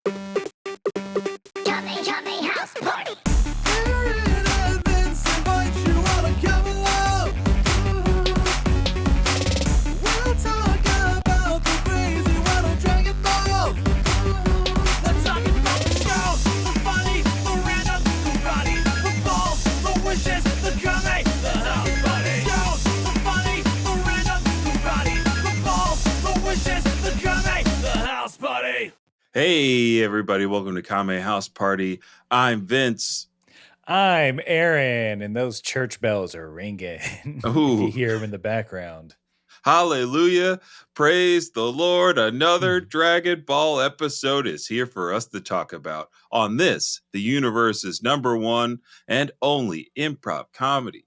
Kame house party. We'll talk about the crazy world of Dragon Ball. Let's talk about the shows, the funny, the random, the karate, the balls, the wishes, the Kame, the house party. Shows, the funny, the random, the karate, the balls, the wishes, the Kame, the house party. Hey, everybody. Welcome to Kame House Party. I'm Vince. I'm Aaron, and those church bells are ringing. If Ooh. you hear them in the background. Hallelujah. Praise the Lord. Another Dragon Ball episode is here for us to talk about. On this, the universe's number one and only improv comedy,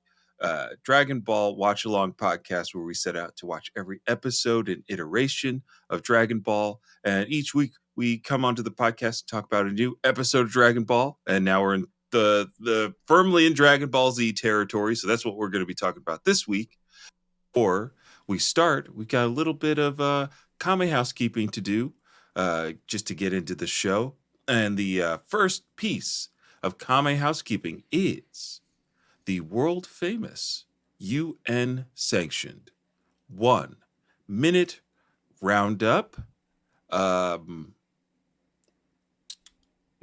Dragon Ball Watch Along podcast, where we set out to watch every episode and iteration of Dragon Ball. And each week we come onto the podcast and talk about a new episode of Dragon Ball. And now we're in the firmly in Dragon Ball Z territory. So that's what we're going to be talking about this week. Or we've got a little bit of Kame housekeeping to do just to get into the show. And the first piece of Kame housekeeping is the world famous UN sanctioned 1 minute roundup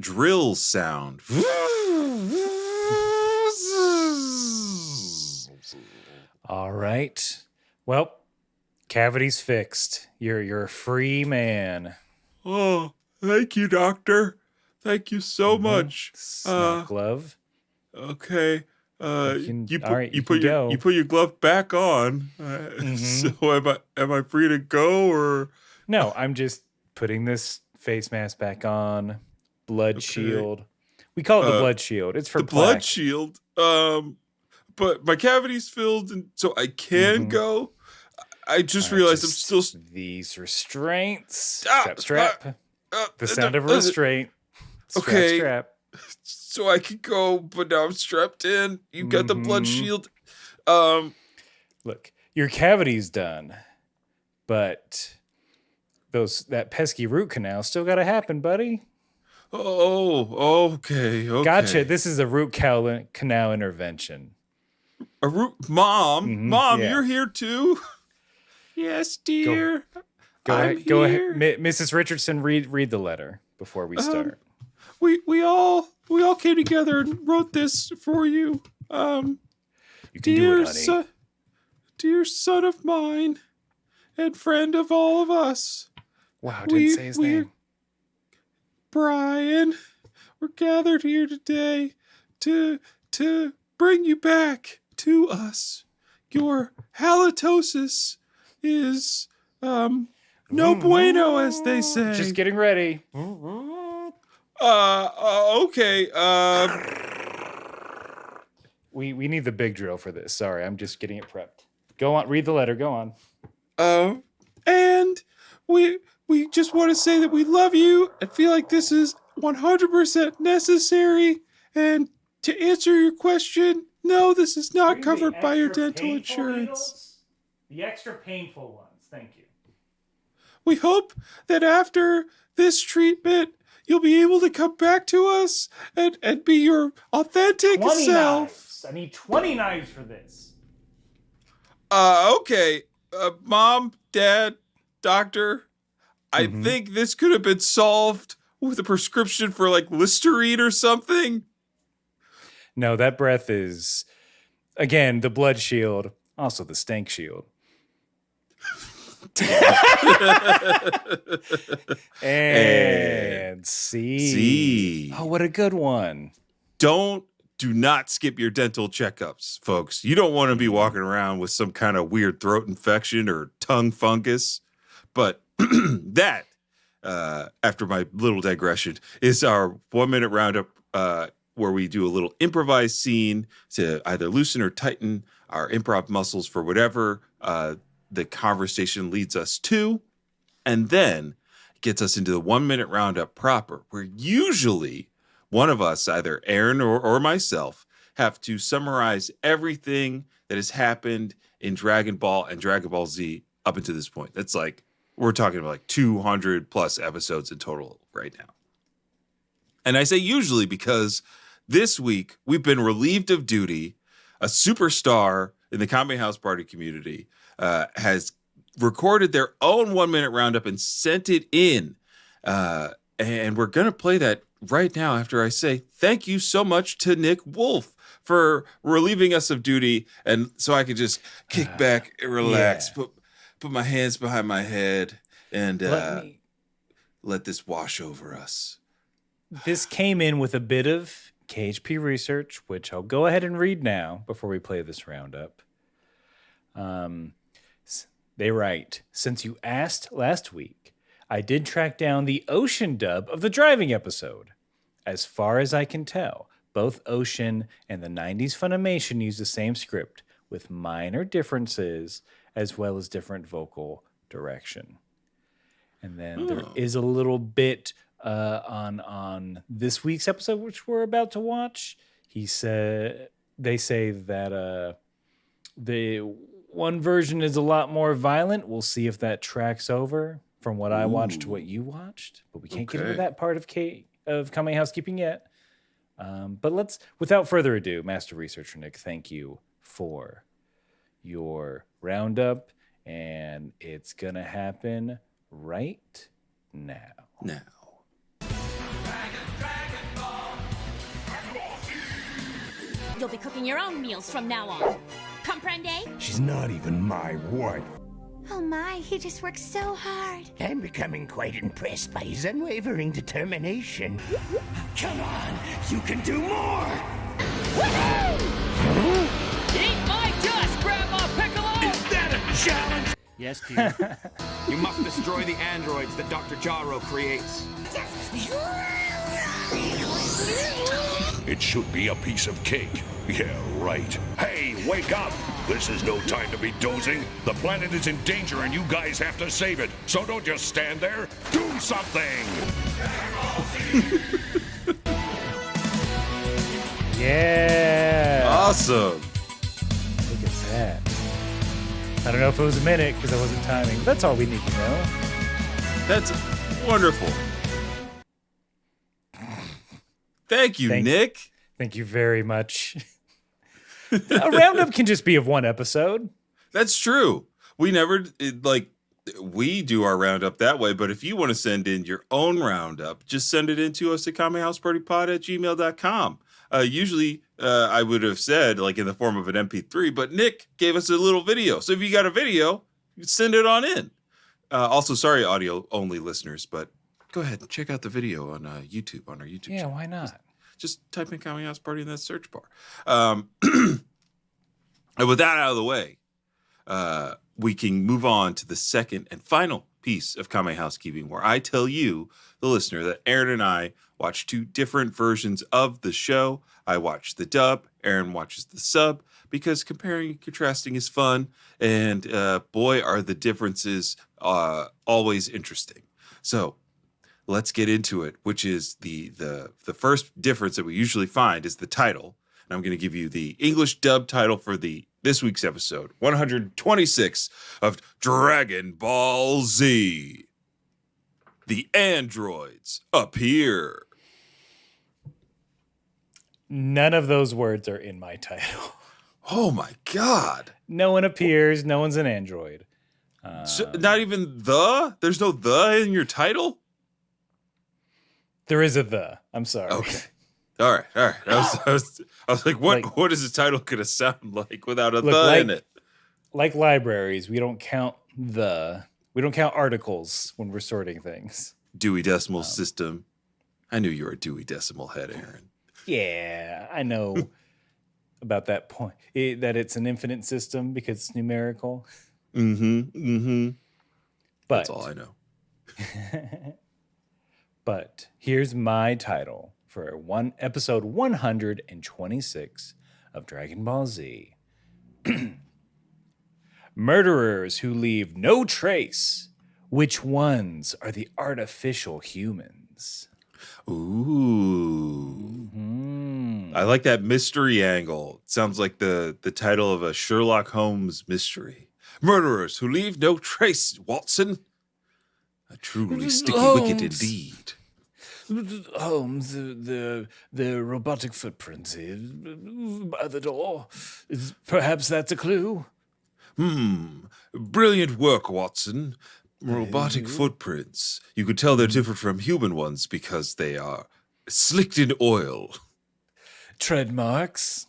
drill sound. All right. Well, cavity's fixed. You're a free man. Oh, thank you, doctor. Thank you so much. Snap glove. Okay. You put your glove back on. So am I free to go or? No, I'm just putting this face mask back on. Blood shield. We call it the blood shield. It's for the plaque. blood shield. But my cavity's filled, and so I can go. I just realized I'm still these restraints. Ah, Strap. The sound of restraint. Okay. Strap. So I could go, but now I'm strapped in. You got the blood shield. Look, your cavity's done, but that pesky root canal still got to happen, buddy. Oh, okay. Gotcha. This is a root canal intervention. A root, Mom, yeah. You're here too. Yes, dear. Go I'm ahead. Go here. ahead, Mrs. Richardson. Read the letter before we start. We all came together and wrote this for you. You can do it, honey. Dear son of mine, and friend of all of us. Wow, didn't say his name. Brian, we're gathered here today to bring you back to us. Your halitosis is no bueno, as they say. Just getting ready. Okay. We need the big drill for this. Sorry, I'm just getting it prepped. Go on, read the letter. Go on. And we just want to say that we love you and feel like this is 100% necessary. And to answer your question, no, this is not covered by your dental insurance. Needles? The extra painful ones. Thank you. We hope that after this treatment, you'll be able to come back to us and be your authentic 20 self. knives. I need 20 knives for this. Okay. Mom, Dad, Doctor, I think this could have been solved with a prescription for like Listerine or something. No, that breath is, again, the blood shield, also the stank shield. and see. Oh, what a good one. Do not skip your dental checkups, folks. You don't want to be walking around with some kind of weird throat infection or tongue fungus. But that, after my little digression, is our 1 minute roundup where we do a little improvised scene to either loosen or tighten our improv muscles for whatever the conversation leads us to. And then gets us into the 1 minute roundup proper, where usually one of us, either Aaron or myself, have to summarize everything that has happened in Dragon Ball and Dragon Ball Z up until this point. That's like, we're talking about like 200 plus episodes in total right now. And I say usually because this week we've been relieved of duty. A superstar in the Kame House Party community has recorded their own 1 minute roundup and sent it in. And we're going to play that right now after I say thank you so much to Nick Wolf for relieving us of duty. And so I could just kick back and relax, put my hands behind my head and let this wash over us. This came in with a bit of KHP research, which I'll go ahead and read now before we play this roundup. They write, since you asked last week, I did track down the Ocean dub of the driving episode. As far as I can tell, both Ocean and the 90s Funimation use the same script with minor differences as well as different vocal direction. And then there is a little bit on this week's episode, which we're about to watch. They say that the one version is a lot more violent. We'll see if that tracks over from what I watched to what you watched, but we can't get into that part of Kame Housekeeping yet. But let's, without further ado, Master Researcher Nick, thank you for your roundup, and it's gonna happen right now. You'll be cooking your own meals from now on. Comprende? She's not even my wife. Oh my, he just works so hard. I'm becoming quite impressed by his unwavering determination. Come on, you can do more! Eat my dust, Grandma Piccolo! Is that a challenge? Yes, dear. You must destroy the androids that Dr. Jaro creates. It should be a piece of cake. Yeah, right. Hey, wake up! This is no time to be dozing. The planet is in danger and you guys have to save it. So don't just stand there. Do something! Yeah. Awesome. Look at that. I don't know if it was a minute because I wasn't timing. That's all we need to know. That's wonderful. Thank you, Nick. Thank you very much. A roundup can just be of one episode. That's true. We never, we do our roundup that way, but if you want to send in your own roundup, just send it in to us at kamehousepartypod@gmail.com. Usually, I would have said, in the form of an MP3, but Nick gave us a little video. So if you got a video, you send it on in. Also, sorry, audio-only listeners, but go ahead and check out the video on YouTube, on our YouTube channel. Yeah, why not? Just type in Kame House Party in that search bar. And with that out of the way, we can move on to the second and final piece of Kame Housekeeping, where I tell you, the listener, that Aaron and I watch two different versions of the show. I watch the dub, Aaron watches the sub, because comparing and contrasting is fun, and boy, are the differences always interesting. So let's get into it, which is the first difference that we usually find is the title. And I'm going to give you the English dub title for this week's episode, 126 of Dragon Ball Z. The androids appear. None of those words are in my title. Oh my God. No one appears. No one's an android. So not even the? There's no the in your title? There is a the. I'm sorry. Okay. All right. I was like, what is the title going to sound like without a the in it? Like libraries, we don't count articles when we're sorting things. Dewey Decimal System. I knew you were a Dewey Decimal head, Aaron. Yeah, I know about that point. That it's an infinite system because it's numerical. Mm-hmm. But that's all I know. But here's my title for episode 126 of Dragon Ball Z. Murderers who leave no trace. Which ones are the artificial humans? Ooh. Mm-hmm. I like that mystery angle. It sounds like the title of a Sherlock Holmes mystery. Murderers who leave no trace, Watson. A truly sticky wicket indeed. The robotic footprints by the door. Perhaps that's a clue. Brilliant work, Watson. Robotic footprints. You could tell they're different from human ones because they are slicked in oil. Tread marks.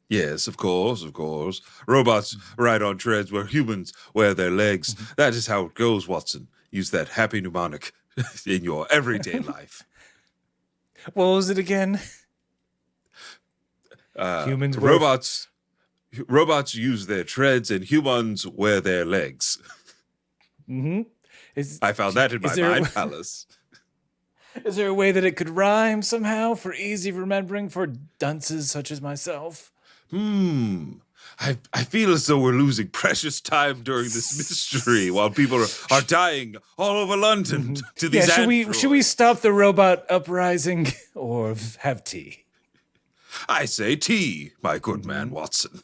Yes, of course, of course. Robots ride on treads where humans wear their legs. That is how it goes, Watson. Use that happy mnemonic in your everyday life. What was it again? Humans wear robots use their treads and humans wear their legs. Mm-hmm. I found that in my mind palace. Is there a way that it could rhyme somehow for easy remembering for dunces such as myself? I feel as though we're losing precious time during this mystery while people are dying all over London to these androids. Should we stop the robot uprising or have tea? I say tea, my good man Watson.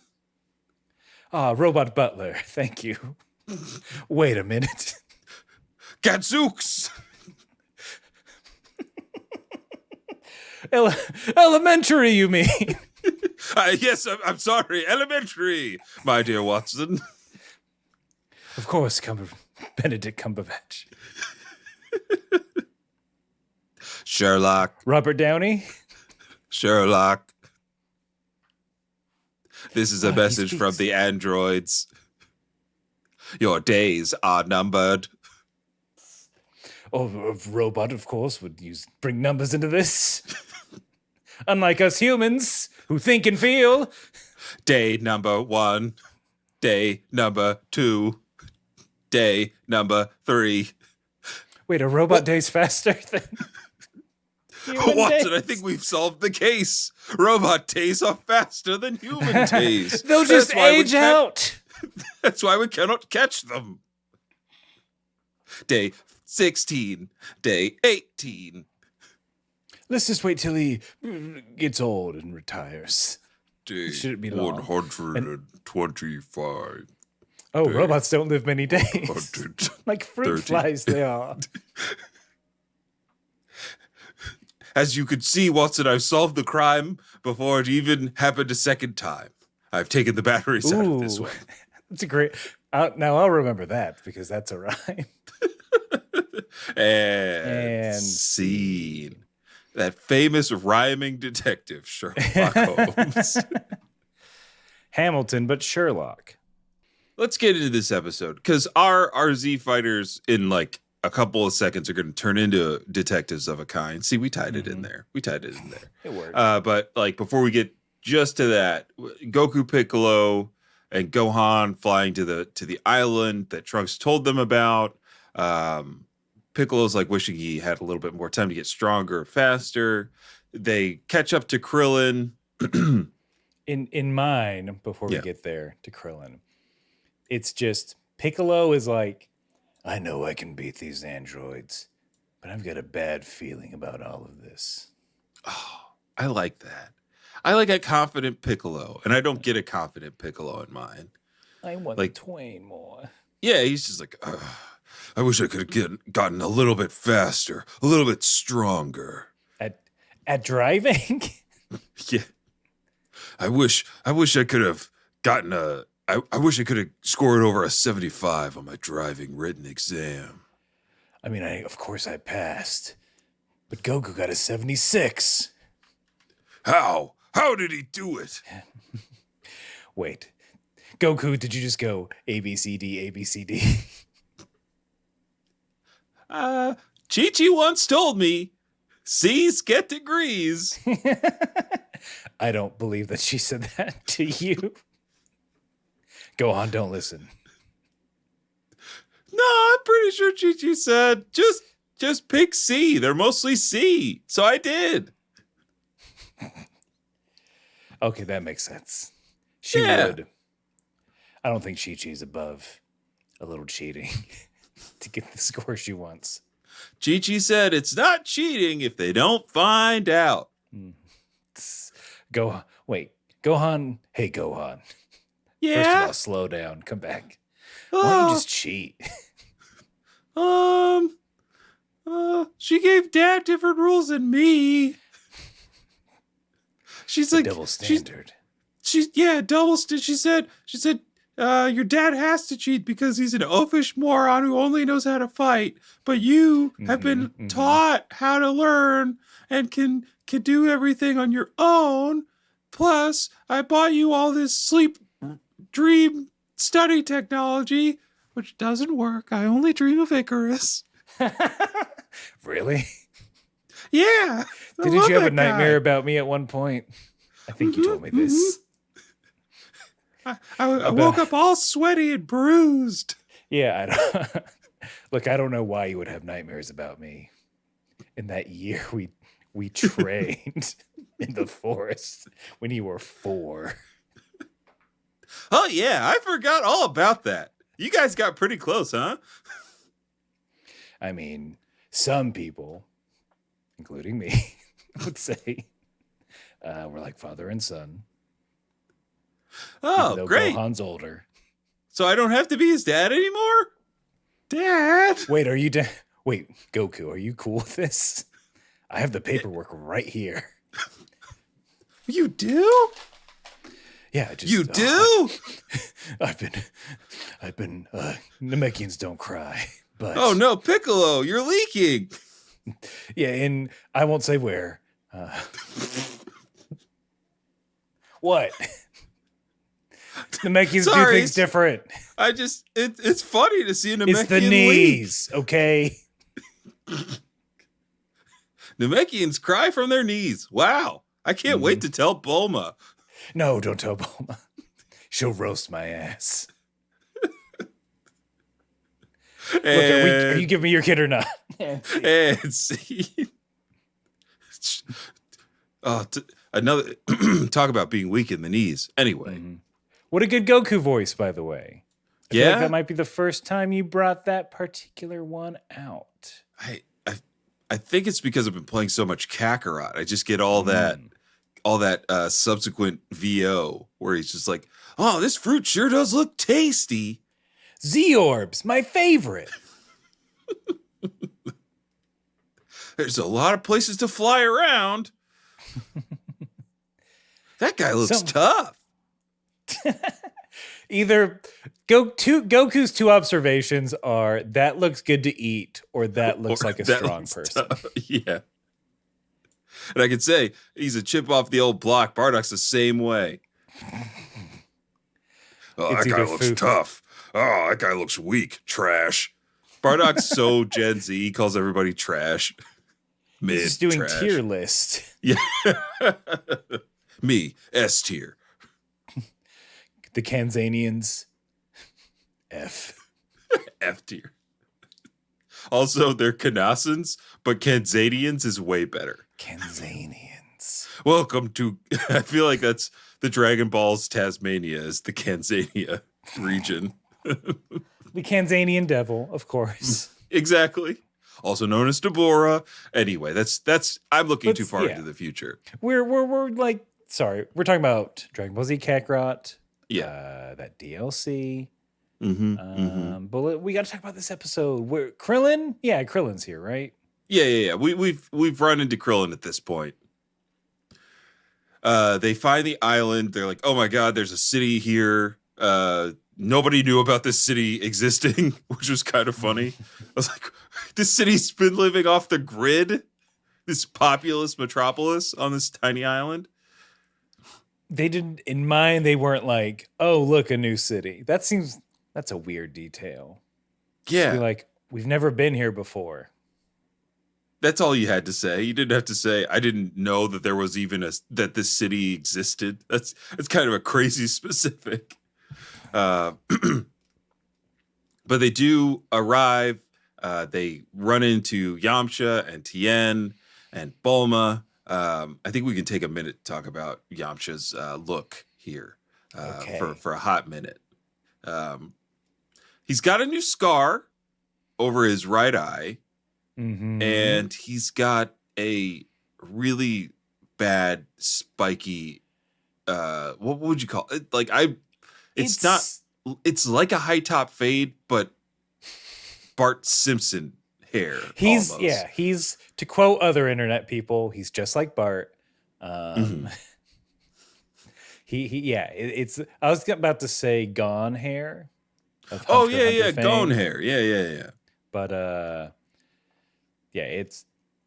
Robot butler, thank you. Wait a minute. Gadzooks! Elementary, you mean? Yes, I'm sorry. Elementary, my dear Watson. Of course, Benedict Cumberbatch. Sherlock. Robert Downey. Sherlock. This is a message from the androids. Your days are numbered. Oh, a robot, of course, would bring numbers into this. Unlike us humans, who think and feel. Day number 1. Day number 2. Day number 3. Wait, a robot day's faster than human Watson, days? I think we've solved the case. Robot days are faster than human days. They'll just age out. That's why we cannot catch them. Day 16. Day 18. Let's just wait till he gets old and retires. Day Should it be long? 125. Oh, robots don't live many days. 130. Like fruit flies they are. As you could see, Watson, I've solved the crime before it even happened a second time. I've taken the batteries out of this one. That's a great... now I'll remember that because that's a rhyme. And scene. That famous rhyming detective, Sherlock Holmes. Hamilton, but Sherlock. Let's get into this episode because our Z fighters in like a couple of seconds are going to turn into detectives of a kind. See, we tied it in there. It worked. But like before we get just to that, Goku, Piccolo, and Gohan flying to the island that Trunks told them about. Piccolo's like wishing he had a little bit more time to get stronger, faster. They catch up to Krillin. In mine, before we get there to Krillin, it's just Piccolo is like, I know I can beat these androids, but I've got a bad feeling about all of this. Oh, I like that. I like a confident Piccolo, and I don't get a confident Piccolo in mine. I want like, Twain more. Yeah, he's just like, I wish I could have gotten a little bit faster, a little bit stronger. At driving? Yeah. I wish I could have gotten I wish I could have scored over a 75 on my driving written exam. I mean, of course I passed, but Goku got a 76. How? How did he do it? Wait, Goku, did you just go A, B, C, D, A, B, C, D? Chi-Chi once told me, C's get degrees. I don't believe that she said that to you. Gohan, don't listen. No, I'm pretty sure Chi-Chi said, just pick C. They're mostly C. So I did. Okay, that makes sense. She would. I don't think Chi-Chi's above a little cheating to get the score she wants. Chi-Chi said it's not cheating if they don't find out. Gohan. Wait, Gohan. Hey, Gohan. Yeah. First of all, slow down. Come back. Why don't you just cheat? She gave Dad different rules than me. She's like Double standard. She said, your dad has to cheat because he's an oafish moron who only knows how to fight. But you have been taught how to learn and can do everything on your own. Plus, I bought you all this sleep dream study technology, which doesn't work. I only dream of Icarus. Really? Yeah. Didn't you have a nightmare about me at one point? I think you told me this. I woke up all sweaty and bruised. Yeah, look, I don't know why you would have nightmares about me. In that year we trained in the forest when you were 4. Oh yeah, I forgot all about that. You guys got pretty close, huh? I mean, some people, including me, would say we're like father and son. Oh, great. Gohan's older. So I don't have to be his dad anymore? Dad? Wait, Wait, Goku, are you cool with this? I have the paperwork right here. You do? Yeah, you do? I've been Namekians don't cry, but oh no, Piccolo, you're leaking. Yeah, and I won't say where. What? Namekians do things different. I just it's funny to see a Namekian It's the knees, okay? Namekians cry from their knees. Wow. I can't wait to tell Bulma. No, don't tell Bulma. She'll roast my ass. Look, are you giving me your kid or not? And see. Another talk about being weak in the knees. Anyway. What a good Goku voice, by the way. I feel like that might be the first time you brought that particular one out. I think it's because I've been playing so much Kakarot. I just get all that subsequent VO where he's just like, oh, this fruit sure does look tasty. Z-Orbs, my favorite. There's a lot of places to fly around. That guy looks tough. Either Goku's 2 observations are that looks good to eat or that looks like a strong person. Yeah. And I could say he's a chip off the old block. Bardock's the same way. Oh, that guy looks tough. Oh, that guy looks weak. Trash. Bardock's so Gen Z. He calls everybody trash. He's just doing trash. tier list. Yeah. Me, S tier. The Kanzanians, F. F tier. Also, they're Kanasans, but Kanzanians is way better. Kanzanians. Welcome to, I feel like that's the Dragon Ball's Tasmania is the Kanzania region. The Kanzanian devil, of course. Exactly. Also known as Deborah. Anyway, that's I'm looking too far into the future. We're like, sorry, we're talking about Dragon Ball Z Kakarot. Yeah. That DLC. But we got to talk about this episode where Krillin. Yeah, Krillin's here, right? Yeah. We've run into Krillin at this point. They find the island. They're like, oh my god, there's a city here. Nobody knew about this city existing, which was kind of funny. I was like, this city's been living off the grid. This populous metropolis on this tiny island. They didn't, in mind, they weren't like, oh, look, a new city. That's a weird detail. Yeah. Be like, we've never been here before. That's all you had to say. You didn't have to say, I didn't know that there was even that this city existed. It's kind of a crazy specific. But they do arrive. They run into Yamcha and Tien and Bulma. I think we can take a minute to talk about Yamcha's look here for a hot minute. He's got a new scar over his right eye, and he's got a really bad spiky. What would you call it? Like it's like a high top fade, but Bart Simpson hair. He's almost. he's to quote other internet people, he's just like Bart. It's I was about to say Gone Hair. Of Oh Hunter x Hunter Gone fame, hair. Yeah. but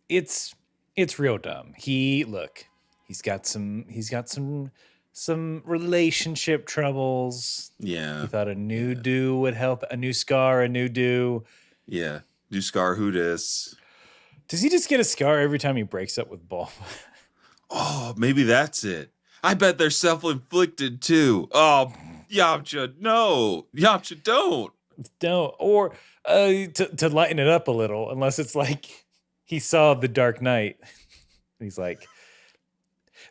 it's real dumb. He's got some relationship troubles. Yeah. He thought a new do would help, a new scar, a new do. Yeah. Do scar who dis. Does he just get a scar every time he breaks up with Bulma? Oh, maybe that's it. I bet they're self-inflicted too. Oh, Yamcha, no. Yamcha, don't. Don't. Or to lighten it up a little, unless it's like he saw The Dark Knight. He's like,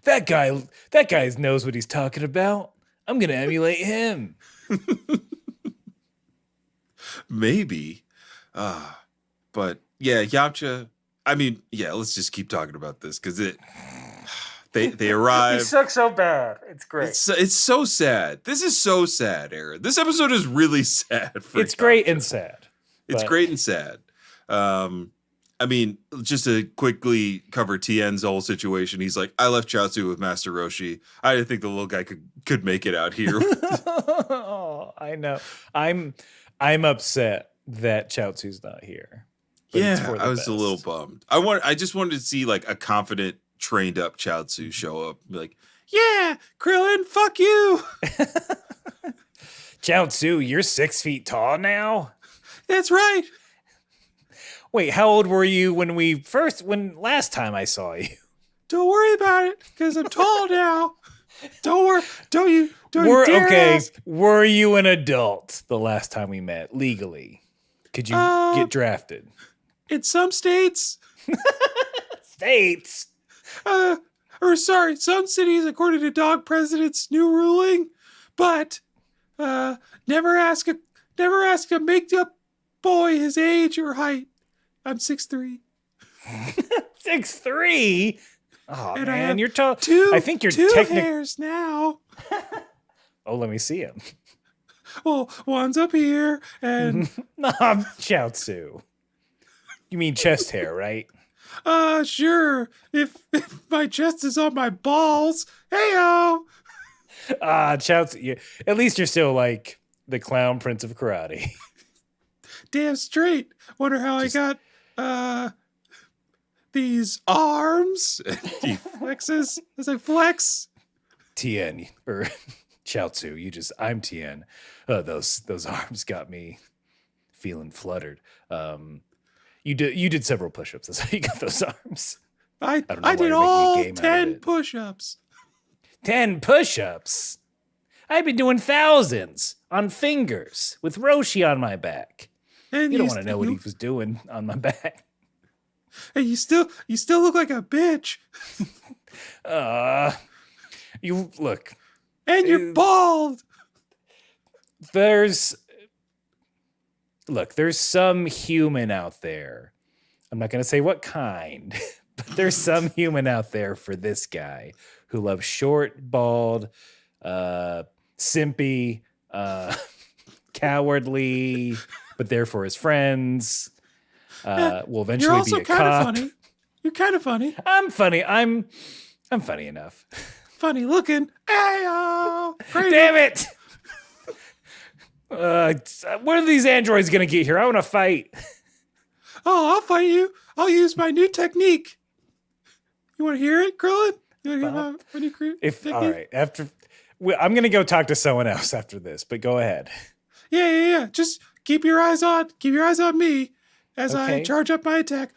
that guy knows what he's talking about. I'm gonna emulate him. Maybe. But yeah, Yamcha. I mean, yeah, let's just keep talking about this because they arrive. He sucks so bad. It's great. It's so sad. This is so sad, Aaron. This episode is really sad. It's great and sad. It's great and sad. I mean, just to quickly cover Tien's whole situation, he's like, I left Chaozu with Master Roshi. I didn't think the little guy could make it out here. Oh, I know. I'm upset that Chaozu's not here. But it's for the I was best. a little bummed. I just wanted to see like a confident, trained up Chaozu show up. Be like, yeah, Krillin, fuck you. Chaozu, you're 6 feet tall now? That's right. Wait, how old were you when last time I saw you? Don't worry about it, because I'm tall now. Don't worry. Don't you dare ask. Were you an adult the last time we met legally? Could you get drafted? In some states. States? Some cities according to Dog President's new ruling, but never ask a make-up boy his age or height. I'm 6'3". 6'3"? Oh, And man, you're tall. I think you're two technically. hairs now. Oh, let me see him. Well, one's up here, and No, I'm Chaozu. You mean chest hair, right? sure. If my chest is on my balls, heyo. Chaozu. At least you're still like the clown prince of karate. Damn straight. Wonder how I got these arms. He flexes as I flex. Tien or Chaozu, I'm Tien. Those arms got me feeling fluttered. You did several push-ups. That's how you got those arms. I don't know why did you're making a all game out of 10 it. push-ups. 10 push-ups. I've been doing thousands on fingers with Roshi on my back. And You don't want to know what he was doing on my back. And you still look like a bitch. You look. And you're bald. There's some human out there. I'm not going to say what kind, but there's some human out there for this guy who loves short, bald, simpy, cowardly, but there for his friends. Will eventually You're also be a kind cop. of funny. You're kind of funny. I'm funny. I'm funny enough. Funny looking. Ayo! Crazy. Damn it! When are these androids gonna get here? I want to fight. Oh, I'll fight you. I'll use my new technique. You want to hear it, Krillin? You want to hear my new technique? All right, I'm gonna go talk to someone else after this, but go ahead. Yeah. Just keep your eyes on me as I Okay. charge up my attack.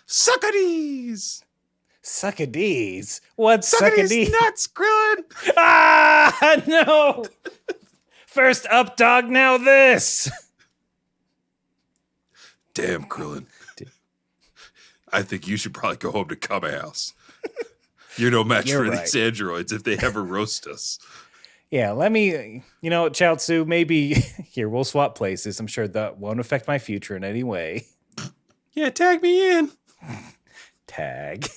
Suckadies! Suck a D's. What's Suck suck a at these D's? nuts, Krillin! Ah, no! First up, dog. Now this. Damn, Krillin. I think you should probably go home to Kame House. You're no match You're for right. these androids if they ever roast us. Yeah, let me. Chaozu. Maybe here we'll swap places. I'm sure that won't affect my future in any way. Yeah, tag me in. Tag.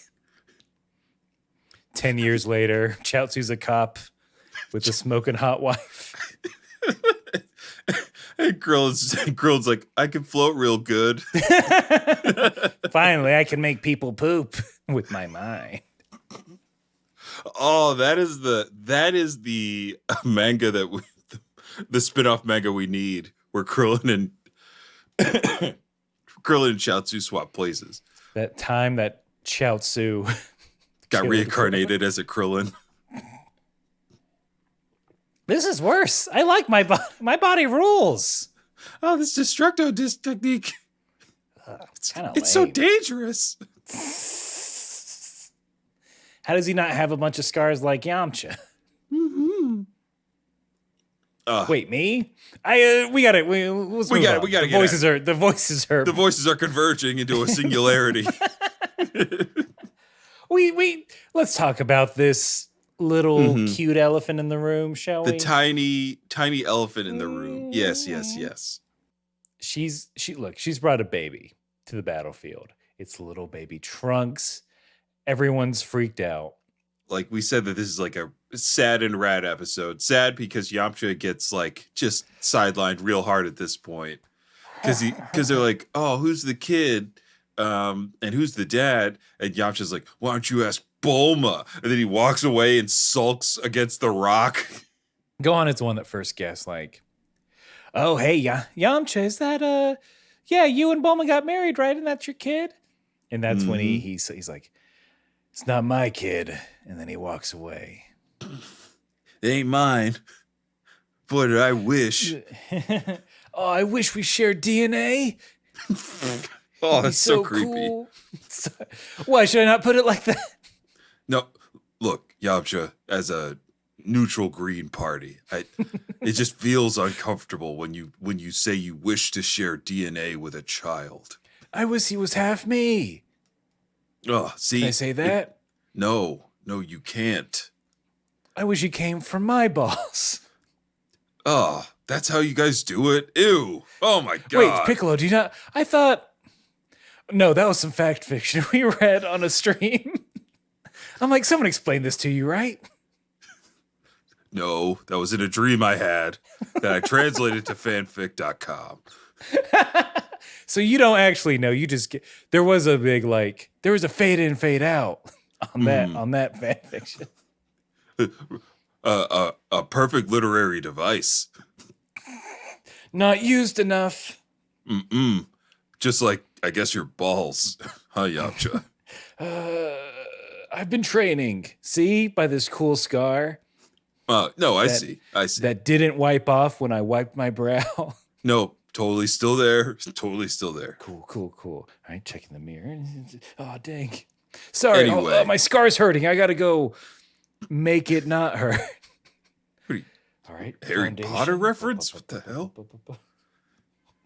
10 years later, Chaozu's a cop with a smoking hot wife. And Krillin's like, I can float real good. Finally, I can make people poop with my mind. Oh, that is the manga the spin-off manga we need, where Krillin and Chaozu swap places. That time that Chaozu Got killed reincarnated as a Krillin. This is worse. I like my body. My body rules. Oh, this destructo disc technique. It's so dangerous. How does he not have a bunch of scars like Yamcha? Mm-hmm. Wait, me? We got it. We got it. The voices are converging into a singularity. we let's talk about this little cute elephant in the room, shall we? The tiny elephant in the room. Yes. She's brought a baby to the battlefield. It's little baby Trunks. Everyone's freaked out. Like we said, that this is like a sad and rad episode. Sad because Yamcha gets like just sidelined real hard at this point. Because they're like, oh, who's the kid? And who's the dad? And Yamcha's like, why don't you ask Bulma? And then he walks away and sulks against the rock. Gohan is the one that first guessed, like, oh, hey, Yamcha, is that, yeah, you and Bulma got married, right? And that's your kid? And that's when he's like, it's not my kid. And then he walks away. It ain't mine. Boy, did I wish. Oh, I wish we shared DNA. Oh, that's so creepy. Cool. Why should I not put it like that? No, look, Yamcha, as a neutral green party, it just feels uncomfortable when you say you wish to share DNA with a child. I wish he was half me. Oh, see, can I say that? No, you can't. I wish he came from my balls. Oh, that's how you guys do it? Ew. Oh my God. Wait, Piccolo, do you not? I thought, no, that was some fact fiction we read on a stream. I'm like, someone explained this to you, right? No, that was in a dream I had that I translated to fanfic.com. So you don't actually know. You just get, there was a fade in, fade out on that fan fiction. A perfect literary device. Not used enough. Just like, I guess, your balls, huh, Yamcha? I've been training. See, by this cool scar. No, I see. That didn't wipe off when I wiped my brow. No, totally still there. Totally still there. Cool. All right, checking the mirror. Oh, dang. Sorry, Anyway. my scar's hurting. I gotta go make it not hurt. All right. Harry Potter reference? What the hell?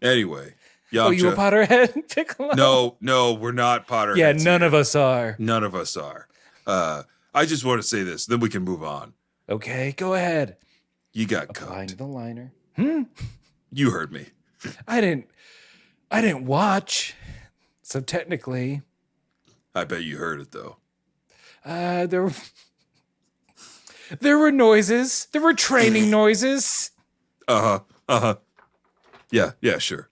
Anyway, Yamcha. Oh, you a Potterhead, Piccolo? No, we're not Potterheads. Yeah, none of us are. None of us are. I just want to say this, then we can move on. Okay, go ahead. You got Applying cut. the liner. You heard me. I didn't watch. So technically, I bet you heard it though. There were noises. There were training noises. Yeah, sure.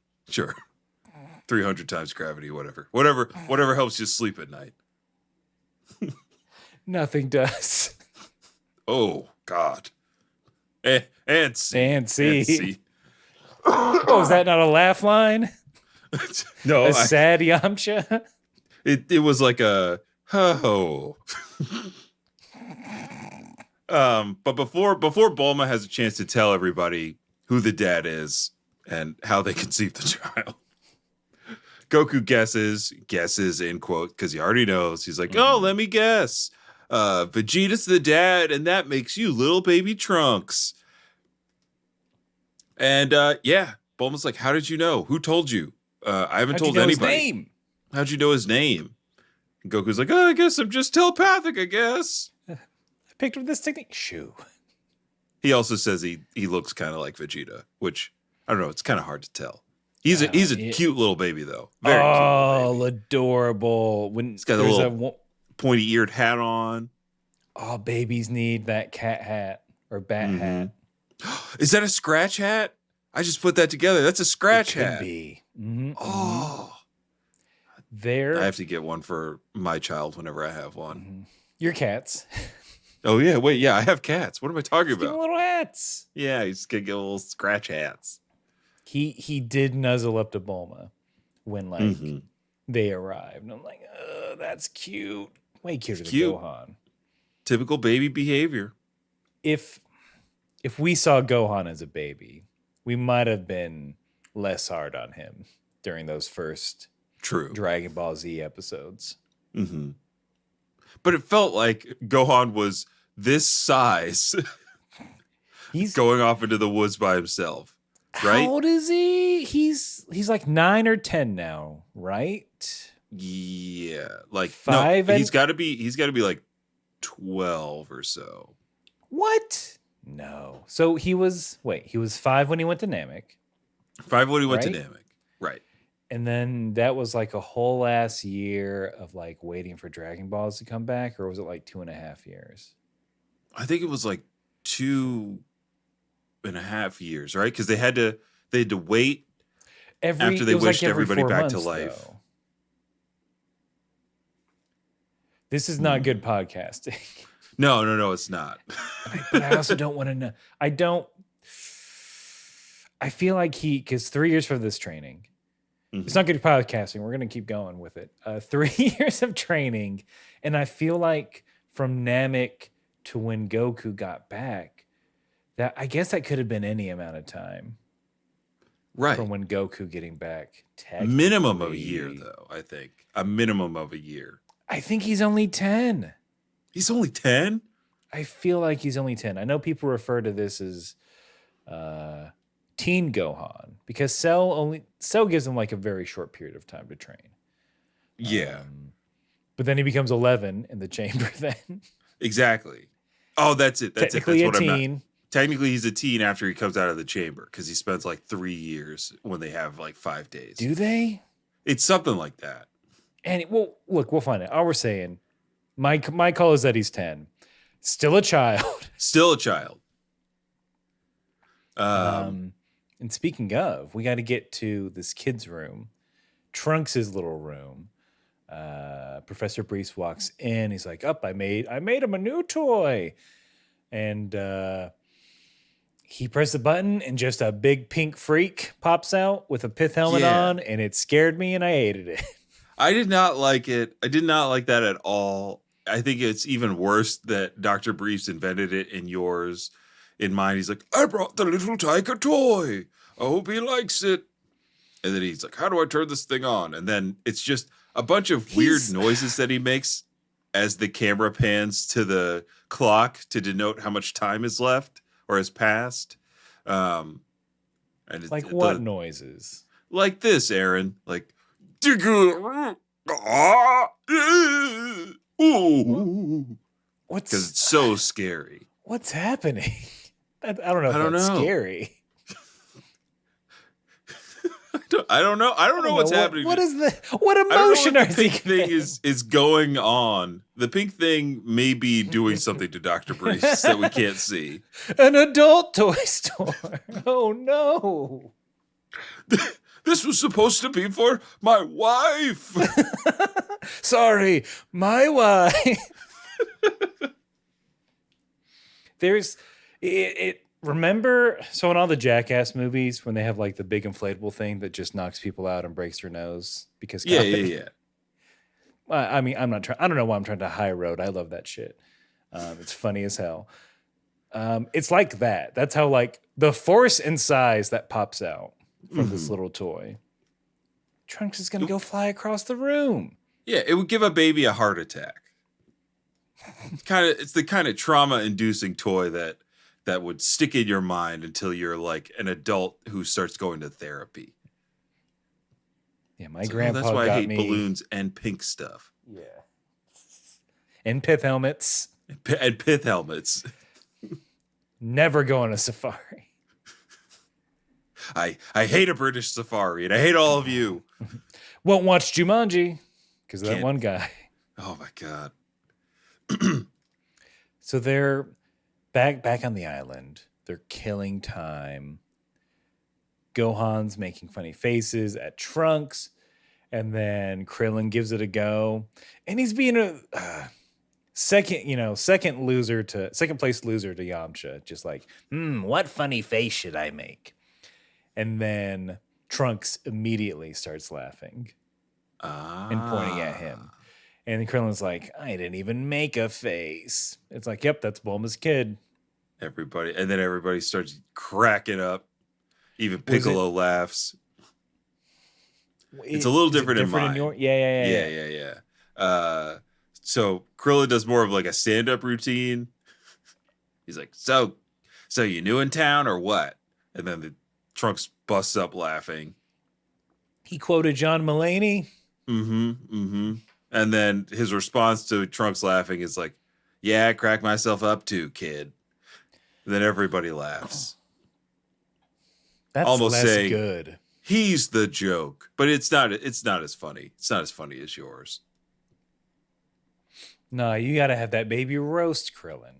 300 times gravity, whatever helps you sleep at night. Nothing does. Oh God. And see. Oh, is that not a laugh line? No, A sad Yamcha? it was like a ho. But before Bulma has a chance to tell everybody who the dad is and how they conceived the child, Goku guesses in quote, because he already knows. He's like, oh, let me guess. Vegeta's the dad, and that makes you little baby Trunks. And Bulma's like, how did you know? Who told you? I haven't told anybody. His name? How'd you know his name? And Goku's like, oh, I guess I'm just telepathic, I guess. I picked up this technique. Shoo. He also says he looks kind of like Vegeta, which, I don't know, it's kind of hard to tell. He's a cute little baby, though. Very cute little baby. Adorable. When he's got a little pointy-eared hat on. All babies need that cat hat or bat hat. Is that a scratch hat? I just put that together. That's a scratch Could hat. be. Mhm, Oh, There, I have to get one for my child whenever I have one. your cats. Oh yeah, wait, yeah, I have cats. What am I talking Just give them about? little hats. Yeah, he's gonna get little scratch hats. He did nuzzle up to Bulma when like Mhm. they arrived. And I'm like, oh, that's cute. Way cuter than cute. Gohan. Typical baby behavior. If we saw Gohan as a baby, we might have been less hard on him during those first True. Dragon Ball Z episodes. Mm-hmm. But it felt like Gohan was this size He's going off into the woods by himself. Right? How old is he? He's like 9 or 10 now, right? Yeah. Like 5 no, and- he's gotta be like 12 or so. What? No. So he was 5 when he went to Namek. 5 when he went to Right? Namek. Right. And then that was like a whole ass year of like waiting for Dragon Balls to come back, or was it like 2.5 years? I think it was like 2.5 years, right? Because they had to wait after they it was like wished every everybody 4 back to months, life. though. This is not good podcasting. No, it's not. But I also don't want to know. I feel like because 3 years for this training, it's not good podcasting. We're going to keep going with it. 3 years of training. And I feel like from Namek to when Goku got back, that I guess that could have been any amount of time Right. from when Goku getting back. Minimum of a year, technically. though, I think. A minimum of a year. I think he's only 10. He's only 10? I feel like he's only 10. I know people refer to this as teen Gohan because Cell gives him like a very short period of time to train. Yeah. But then he becomes 11 in the chamber then. Exactly. Oh, that's it. That's Technically it. That's a what I'm teen. not. Technically, he's a teen after he comes out of the chamber because he spends like 3 years when they have like 5 days. Do they? It's something like that. And well, look, we'll find it. All we're saying, my call is that he's 10. Still a child. Still a child. And speaking of, we got to get to this kid's room, Trunks' little room. Professor Brees walks in. He's like, I made him a new toy. And he pressed the button and just a big pink freak pops out with a pith helmet Yeah. on. And it scared me and I hated it. I did not like it. I did not like that at all. I think it's even worse that Dr. Briefs invented it in yours. In mine, he's like, I brought the little tiger toy. I hope he likes it. And then he's like, how do I turn this thing on? And then it's just a bunch of weird noises that he makes as the camera pans to the clock to denote how much time is left or has passed. And Like what noises? Like this, Aaron. Like, What's because it's so scary. what's happening? I don't know if I don't that's know. scary. I don't know. I don't know what's happening. What is the I what don't know emotion what are the they pink thing is going on. The pink thing may be doing something to Dr. Brees that we can't see. An adult toy store. Oh no. This was supposed to be for my wife. Sorry, my wife. There's it. Remember, so in all the Jackass movies, when they have like the big inflatable thing that just knocks people out and breaks their nose because Yeah. I mean, I'm not trying. I don't know why I'm trying to high road. I love that shit. It's funny as hell. It's like that. That's how like the force and size that pops out from this little toy. Trunks is gonna go fly across the room. Yeah, it would give a baby a heart attack. It's the kind of trauma-inducing toy that would stick in your mind until you're like an adult who starts going to therapy. Yeah, my So, grandpa that's why I got hate me balloons and pink stuff. Yeah, and pith helmets. And pith helmets. Never go on a safari. I hate a British safari, and I hate all of you. Won't watch Jumanji because of that Can't. one guy. Oh my god. So they're back on the island. They're killing time. Gohan's making funny faces at Trunks, and then Krillin gives it a go, and he's being a second place loser to Yamcha, just like, what funny face should I make? And then Trunks immediately starts laughing and pointing at him. And Krillin's like, I didn't even make a face. It's like, yep, that's Bulma's kid. Everybody starts cracking up. Even Piccolo laughs. It's a little different in mine. Yeah. So Krillin does more of like a stand-up routine. He's like, so you new in town or what? And then the Trunks busts up laughing. He quoted John Mulaney. And then his response to Trunks laughing is like, yeah, I cracked myself up too, kid. And then everybody laughs. That's almost less saying, good. He's the joke, but it's not as funny. It's not as funny as yours. No, you got to have that baby roast, Krillin.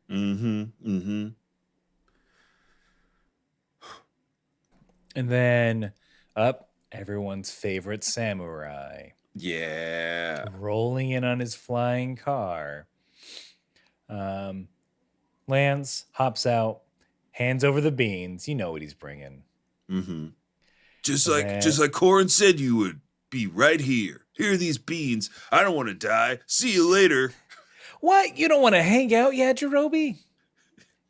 And then up, everyone's favorite samurai. Yeah. Rolling in on his flying car. Lands, hops out, hands over the beans. You know what he's bringing. Just like Corin said you would be right here. Here are these beans. I don't want to die. See you later. What? You don't want to hang out, Yajirobe?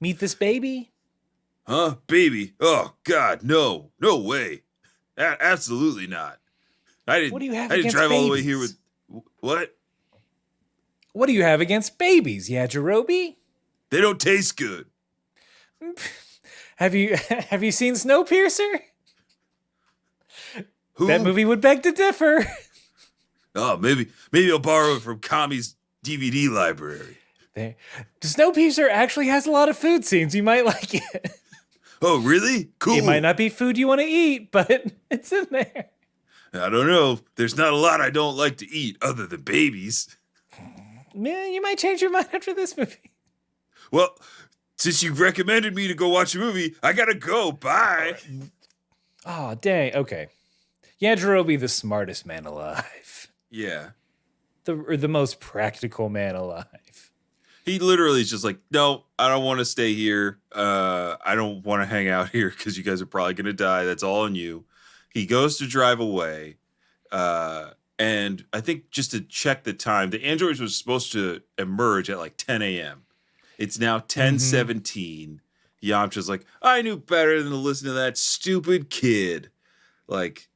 Meet this baby? Huh? Baby? Oh, God, no. No way. Absolutely not. What do you have against drive babies? all the way here with... What? What do you have against babies, Yajirobe? They don't taste good. Have you seen Snowpiercer? Who? That movie would beg to differ. Oh, maybe I'll borrow it from Kame's DVD library. Snowpiercer actually has a lot of food scenes. You might like it. Oh, really? Cool. It might not be food you want to eat, but it's in there. I don't know. There's not a lot I don't like to eat other than babies. Man, you might change your mind after this movie. Well, since you've recommended me to go watch a movie, I gotta go. Bye. Oh, dang. Okay. Yajirobe, the smartest man alive. Yeah. The most practical man alive. He literally is just like, no, I don't want to stay here. I don't want to hang out here because you guys are probably going to die. That's all on you. He goes to drive away. And I think just to check the time, the androids was supposed to emerge at like 10 a.m. It's now 10:17. Yamcha's like, I knew better than to listen to that stupid kid. Like,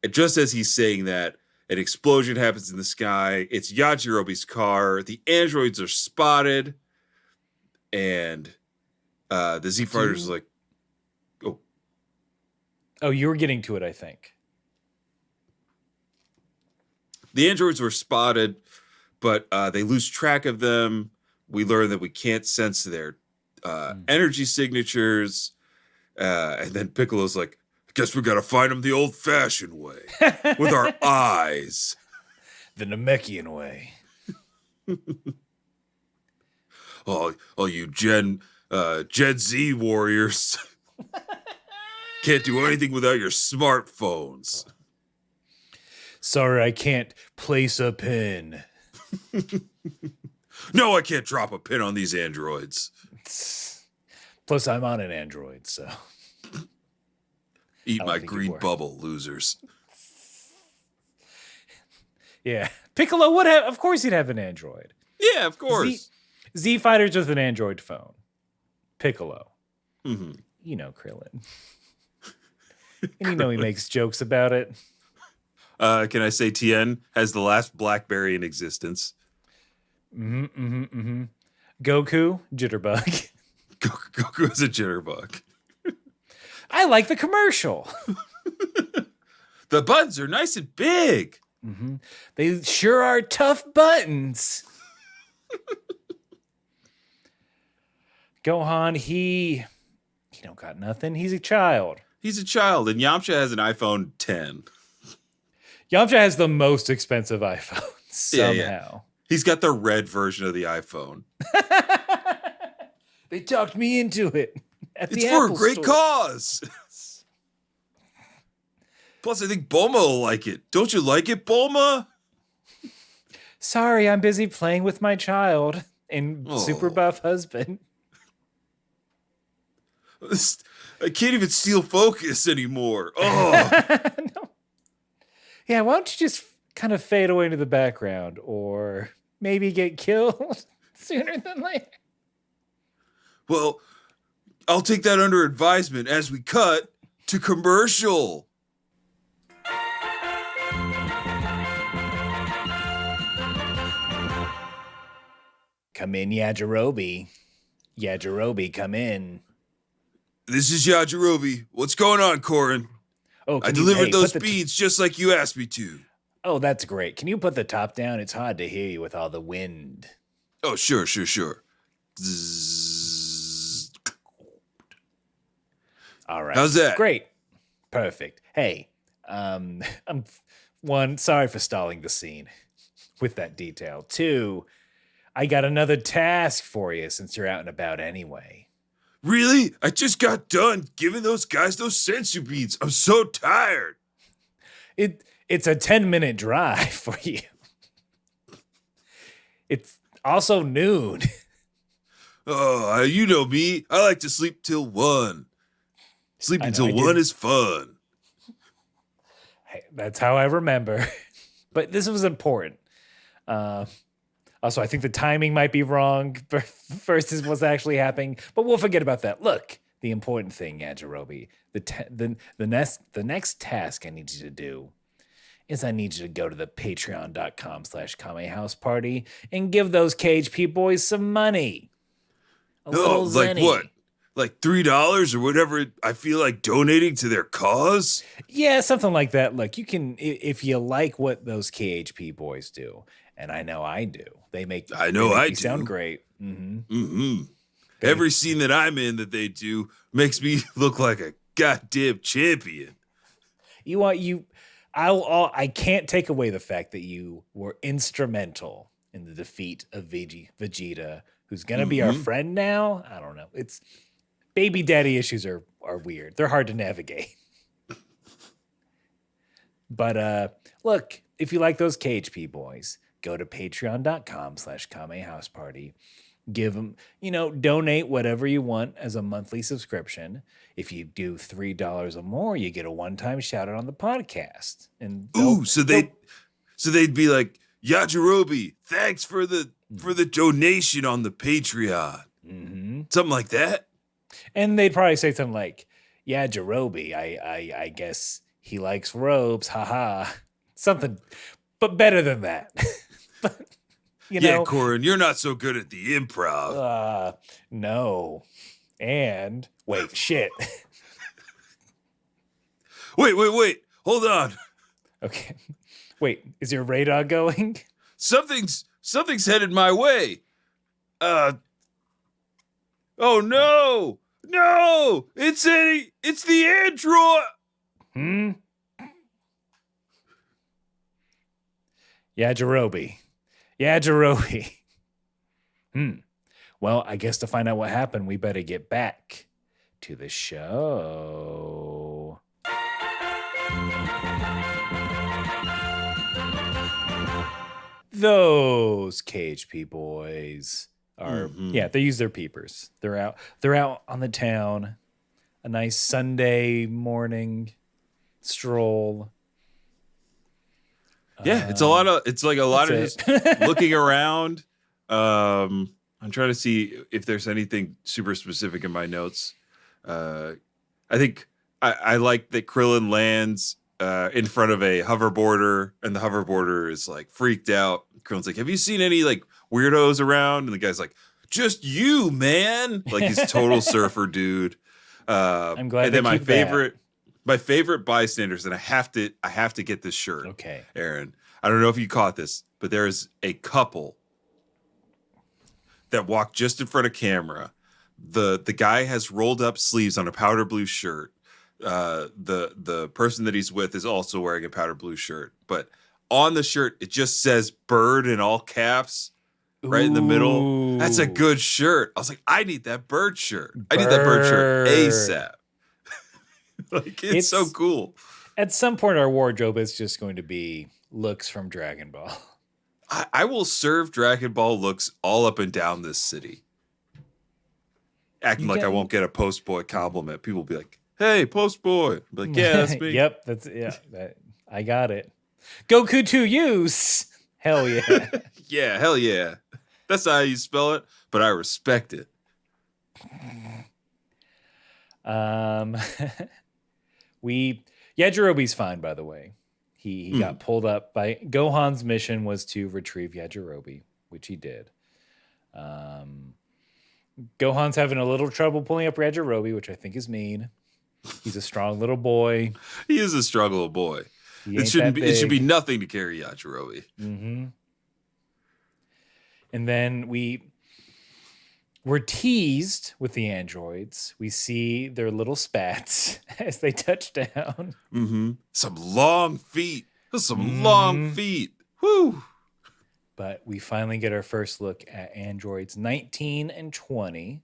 just as he's saying that, an explosion happens in the sky. It's Yajirobe's car. The androids are spotted. And the Z Fighters are like, oh. Oh, you were getting to it, I think. The androids were spotted, but they lose track of them. We learn that we can't sense their energy signatures. And then Piccolo's like, guess we gotta find them the old-fashioned way. With our eyes. The Namekian way. Oh, you Gen Z warriors. Can't do anything without your smartphones. Sorry, I can't place a pin. No, I can't drop a pin on these androids. Plus, I'm on an android, so... Eat my green bubble, losers. Yeah. Piccolo would have... Of course he'd have an android. Yeah, of course. Z Fighters with an android phone. Piccolo. Mm-hmm. You know Krillin. And you know he makes jokes about it. Can I say Tien has the last BlackBerry in existence? Goku, Jitterbug. Goku is a jitterbug. I like the commercial. The buttons are nice and big. Mm-hmm. They sure are tough buttons. Gohan, he don't got nothing. He's a child. He's a child, and Yamcha has an iPhone 10. Yamcha has the most expensive iPhone somehow. Yeah. He's got the red version of the iPhone. They talked me into it. It's for a great cause. Plus, I think Bulma will like it. Don't you like it, Bulma? Sorry, I'm busy playing with my child and super buff husband. I can't even steal focus anymore. Oh, No. Yeah, why don't you just kind of fade away into the background or maybe get killed sooner than later? well, I'll take that under advisement as we cut to commercial. Come in, Yajirobe. Yajirobe, come in. This is Yajirobe. What's going on, Corin? Oh, I delivered those beats just like you asked me to. Oh, that's great. Can you put the top down? It's hard to hear you with all the wind. Oh, sure. Zzz. All right. How's that? Great. Perfect. Hey, I'm sorry for stalling the scene with that detail. 2, I got another task for you since you're out and about anyway. Really? I just got done giving those guys those sensu beats. I'm so tired. It's a 10-minute drive for you. It's also noon. Oh, you know me. I like to sleep till 1. Sleeping till 1 is fun. Hey, that's how I remember. But this was important. Also, I think the timing might be wrong versus what's actually happening, but we'll forget about that. Look, the important thing, Yajirobe, the next task I need you to do is I need you to go to the patreon.com/Kame House Party and give those KHP boys some money. Oh, like what? Like $3 or whatever I feel like donating to their cause? Yeah, something like that. Look, you can, if you like what those KHP boys do, and I know I do. They make me sound great. Every scene that I'm in that they do makes me look like a goddamn champion. I can't take away the fact that you were instrumental in the defeat of Vegeta, who's gonna be our friend now. I don't know. It's baby daddy issues are weird. They're hard to navigate. But look, if you like those KHP boys, go to patreon.com/Kame House Party. Give them, donate whatever you want as a monthly subscription. If you do $3 or more, you get a one-time shout out on the podcast. And so they'd be like, Yajirobe, thanks for the donation on the Patreon. Something like that. And they'd probably say something like, Yajirobe, I guess he likes robes, haha. Something, but better than that. But, yeah, Corin, you're not so good at the improv. No. And wait, shit. Wait. Hold on. Okay. Wait, is your radar going? Something's headed my way. Oh no! No! It's the android. Yajirobe. Well, I guess to find out what happened, we better get back to the show. Those KHP boys are they use their peepers. They're out on the town. A nice Sunday morning stroll. Yeah, it's like a lot of just looking around. I'm trying to see if there's anything super specific in my notes. I think I like that Krillin lands in front of a hoverboarder, and the hoverboarder is like freaked out. Krillin's like, "Have you seen any like weirdos around?" And the guy's like, "Just you, man!" Like he's a total surfer dude. I'm glad. And then my favorite bystanders, and I have to get this shirt. Okay, Aaron, I don't know if you caught this, but there is a couple that walk just in front of camera. The guy has rolled up sleeves on a powder blue shirt. The person that he's with is also wearing a powder blue shirt, but on the shirt it just says "bird" in all caps right in the middle. That's a good shirt. I was like, I need that bird shirt. I need that bird shirt ASAP. Like it's so cool. At some point, our wardrobe is just going to be looks from Dragon Ball. I will serve Dragon Ball looks all up and down this city. Acting like I won't get a Post Boy compliment. People will be like, "Hey, Post Boy." I'm like, yeah, that's me. Yep, I got it. Goku to use. Hell yeah. Yeah, hell yeah. That's not how you spell it, but I respect it. Yajirobe's fine, by the way. He got pulled up by Gohan's mission was to retrieve Yajirobe, which he did. Gohan's having a little trouble pulling up Yajirobe, which I think is mean. He's a strong little boy. He is a strong little boy. It should be nothing to carry Yajirobe. Mm-hmm. And then we're teased with the androids. We see their little spats as they touch down. Mm-hmm. Some long feet. Long feet. Whew. But we finally get our first look at androids 19 and 20.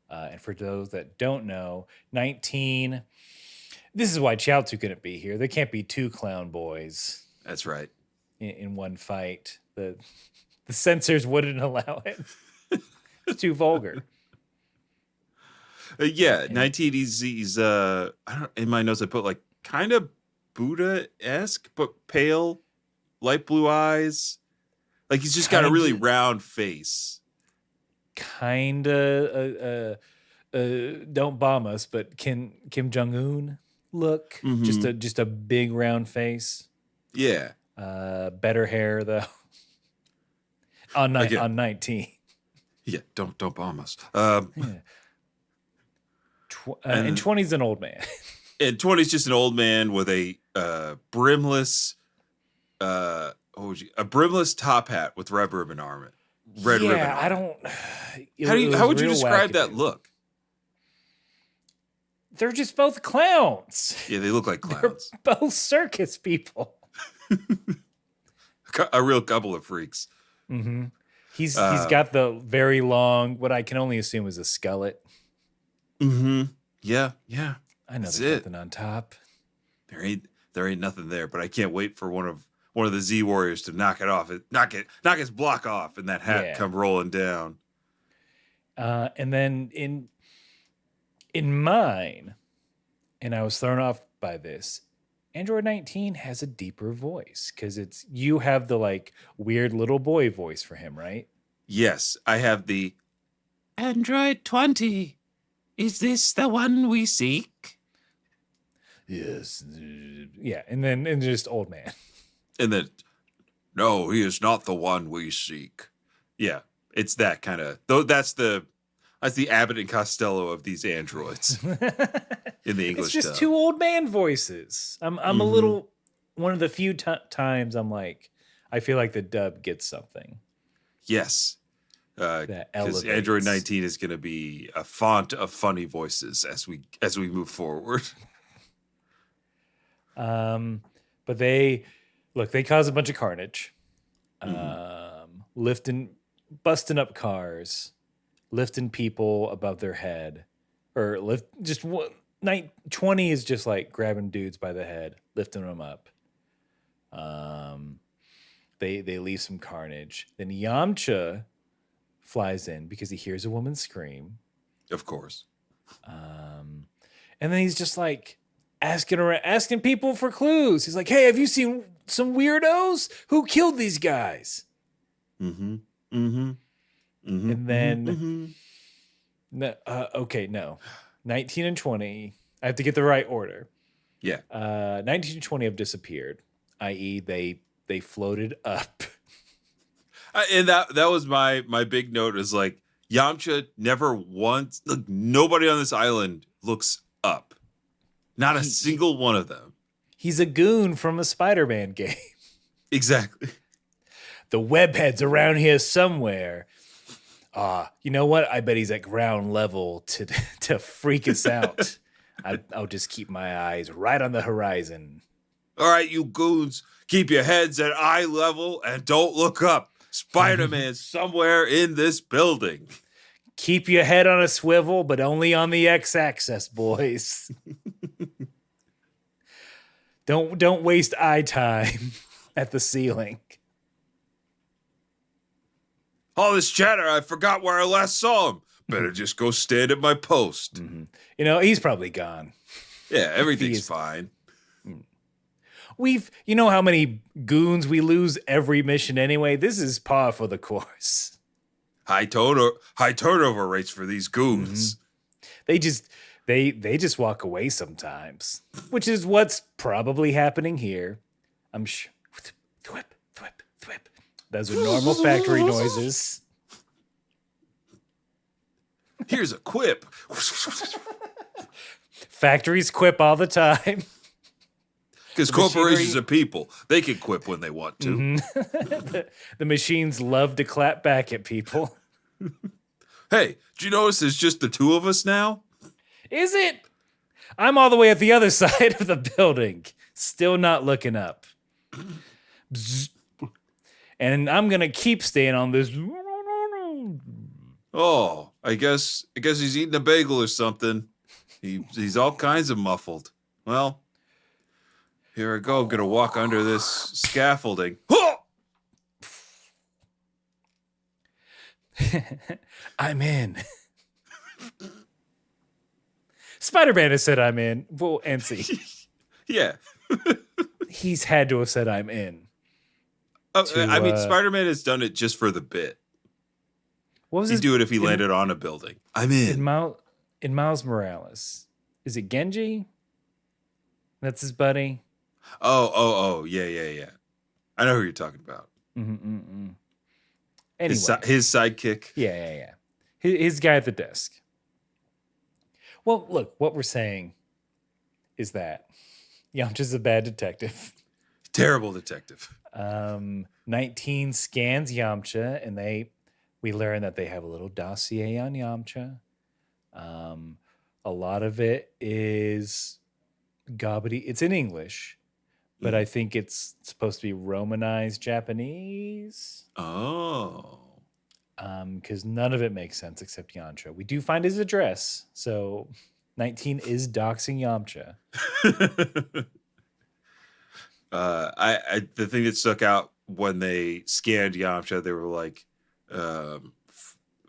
And for those that don't know, 19... This is why Chiaotzu couldn't be here. There can't be two clown boys. That's right. In one fight. The censors wouldn't allow it. It's too vulgar. 19, he's I don't, in my notes I put like kind of Buddha-esque, but pale, light blue eyes. Like he's just got a really round face. Kinda don't bomb us, but Kim Jong-un look. Mm-hmm. Just a big round face. Yeah. Better hair though. on 19. Yeah, don't bomb us. And 20's an old man. And 20's just an old man with a brimless a brimless top hat with red ribbon on it. Ribbon. I don't. How would you describe that look? They're just both clowns. Yeah, they look like clowns. They're both circus people. A real couple of freaks. Mm-hmm. He's got the very long, what I can only assume is a skullet. Mm-hmm. Yeah. I know That's there's it. nothing on top. There ain't nothing there, but I can't wait for one of the Z Warriors to knock it off. Knock his block off, and that hat come rolling down. And then in mine, and I was thrown off by this, Android 19 has a deeper voice because you have the like weird little boy voice for him, right? Yes, I have the Android 20. Is this the one we seek? Yes. Yeah, and just old man. And then, no, he is not the one we seek. Yeah, it's that kind of. Though that's the Abbott and Costello of these androids in the English. It's just dub. two old man voices. I'm a little one of the few times I'm like, I feel like the dub gets something. Yes, because Android 19 is going to be a font of funny voices as we move forward. But they cause a bunch of carnage, busting up cars, lifting people above their head, or 20 is just like grabbing dudes by the head, lifting them up. They leave some carnage. Then Yamcha flies in because he hears a woman scream. Of course. And then he's just like asking people for clues. He's like, "Hey, have you seen some weirdos? Who killed these guys?" Mm-hmm. Mm-hmm. Mm-hmm. And then, mm-hmm. no. 19 and 20. I have to get the right order. Yeah. 19 and 20 have disappeared, i.e., they floated up. And that was my big note is like Yamcha never once. Look, nobody on this island looks up. Not a single one of them. He's a goon from a Spider-Man game. Exactly. The webhead's around here somewhere. You know what? I bet he's at ground level to freak us out. I'll just keep my eyes right on the horizon. All right, you goons, keep your heads at eye level and don't look up. Spider-Man's somewhere in this building. Keep your head on a swivel, but only on the x-axis, boys. Don't waste eye time at the ceiling. All this chatter, I forgot where I last saw him. Better just go stand at my post. You know, he's probably gone. Yeah, everything's is- fine. You know how many goons we lose every mission anyway? This is par for the course. High turnover rates for these goons. They just walk away sometimes, which is what's probably happening here. I'm sure. Thwip, thwip, thwip. Those are normal factory noises. Here's a quip. Factories quip all the time. Because corporations are people. They can quip when they want to. The machines love to clap back at people. Hey, did you notice there's just the two of us now? Is it? I'm all the way at the other side of the building, still not looking up. Bzz. And I'm gonna keep staying on this. Oh, I guess he's eating a bagel or something. He's all kinds of muffled. Well, here I go. I'm gonna walk under this scaffolding. I'm in. Spider-Man has said I'm in. Well, NC. Yeah. He's had to have said I'm in. I mean, Spider-Man has done it just for the bit. What was He'd do it if he landed on a building. I'm in. In Miles Morales? Is it Genji? That's his buddy. Oh, yeah. I know who you're talking about. Anyway, His sidekick. yeah. His guy at the desk. Well, look, what we're saying is that Yamcha's a bad detective. Terrible detective. 19 scans Yamcha, and we learn that they have a little dossier on Yamcha. A lot of it is gobbity. It's in English, but I think it's supposed to be Romanized Japanese. Oh. Because none of it makes sense except Yamcha. We do find his address, so 19 is doxing Yamcha. The thing that stuck out when they scanned Yamcha, they were like